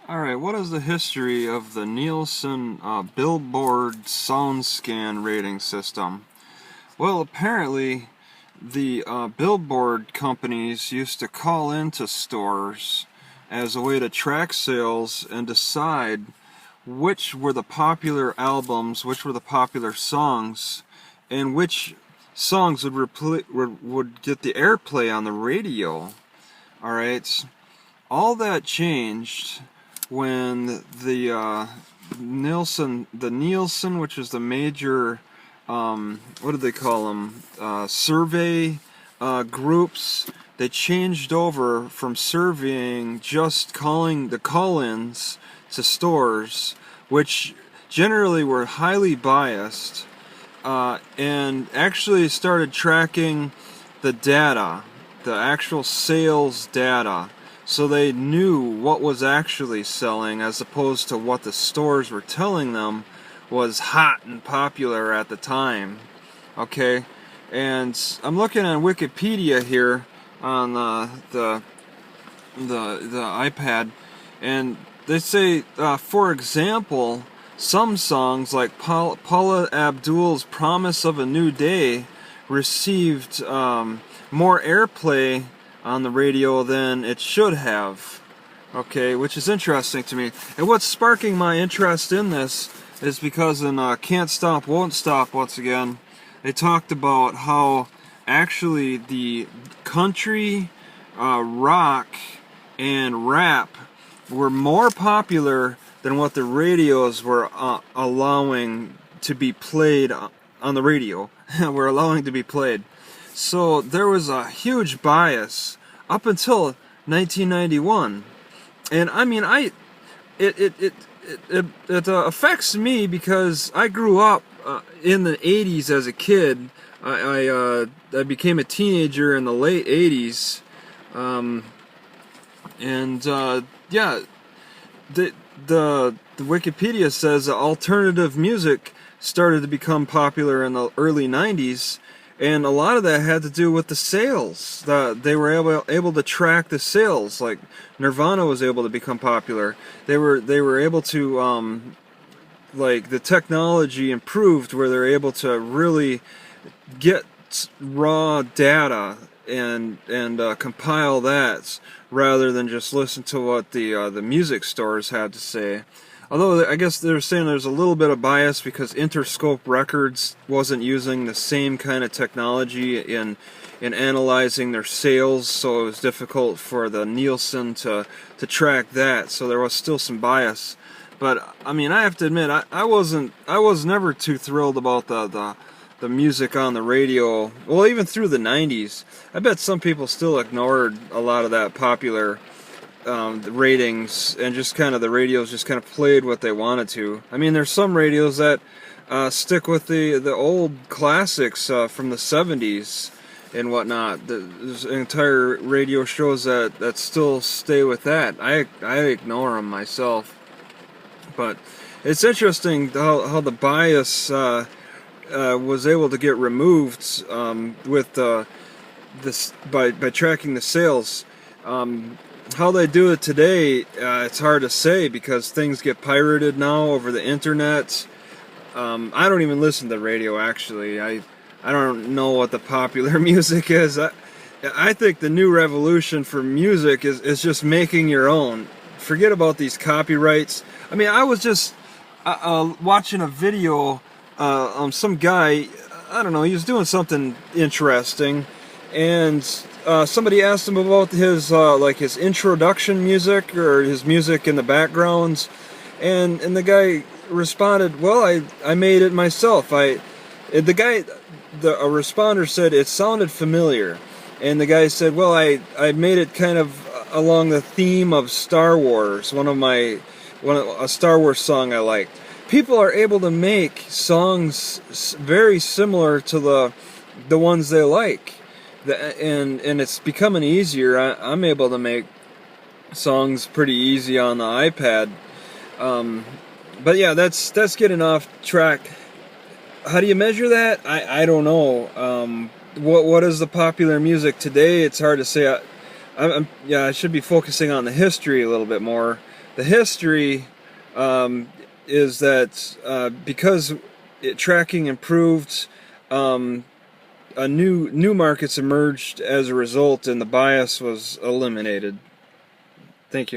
Alright, what is the history of the Nielsen Billboard Soundscan rating system? Well, apparently the billboard companies used to call into stores as a way to track sales and decide which were the popular albums, which were the popular songs, and which songs would get the airplay on the radio. Alright, all that changed when the Nielsen, which is the major, what do they call them, survey groups, they changed over from surveying just calling the call-ins to stores, which generally were highly biased, and actually started tracking the data, the actual sales data. So they knew what was actually selling as opposed to what the stores were telling them was hot and popular at the time. Okay, and I'm looking on Wikipedia here on the iPad, and they say, for example, some songs like Paula Abdul's "Promise of a New Day" received more airplay on the radio than it should have, okay, which is interesting to me. And what's sparking my interest in this is because in Can't Stop, Won't Stop, once again, they talked about how actually the country, rock, and rap were more popular than what the radios were allowing to be played on the radio, were allowing to be played. So there was a huge bias up until 1991, and I mean, it affects me because I grew up in the 80s as a kid. I became a teenager in the late 80s, yeah, the Wikipedia says that alternative music started to become popular in the early 90s. And a lot of that had to do with the sales. They were able to track the sales. Like Nirvana was able to become popular. They were able to, like, the technology improved where they're able to really get raw data and compile that rather than just listen to what the music stores had to say. Although I guess they're saying there's a little bit of bias because Interscope Records wasn't using the same kind of technology in analyzing their sales, so it was difficult for the Nielsen to track that. So there was still some bias. But I mean, I have to admit, I was never too thrilled about the music on the radio. Well, even through the 90s, I bet some people still ignored a lot of that popular the ratings, and just kind of the radios just kind of played what they wanted to. I mean, there's some radios that stick with the old classics from the 70s and whatnot. There's entire radio shows that still stay with that. I ignore them myself, but it's interesting how the bias was able to get removed with this by tracking the sales. How they do it today, it's hard to say because things get pirated now over the internet. I don't even listen to the radio, actually. I don't know what the popular music is. I think the new revolution for music is just making your own. Forget about these copyrights. I mean, I was just watching a video some guy, I don't know, he was doing something interesting, and somebody asked him about his like his introduction music or his music in the backgrounds, and the guy responded, "Well, I made it myself." A responder said it sounded familiar, and the guy said, "Well, I made it kind of along the theme of Star Wars, a Star Wars song I liked." People are able to make songs very similar to the ones they like. And it's becoming easier. I'm able to make songs pretty easy on the iPad. But yeah, that's getting off track. How do you measure that? I don't know. What is the popular music today? It's hard to say. I should be focusing on the history a little bit more. The history is that because tracking improved, new markets emerged as a result, and the bias was eliminated. Thank you.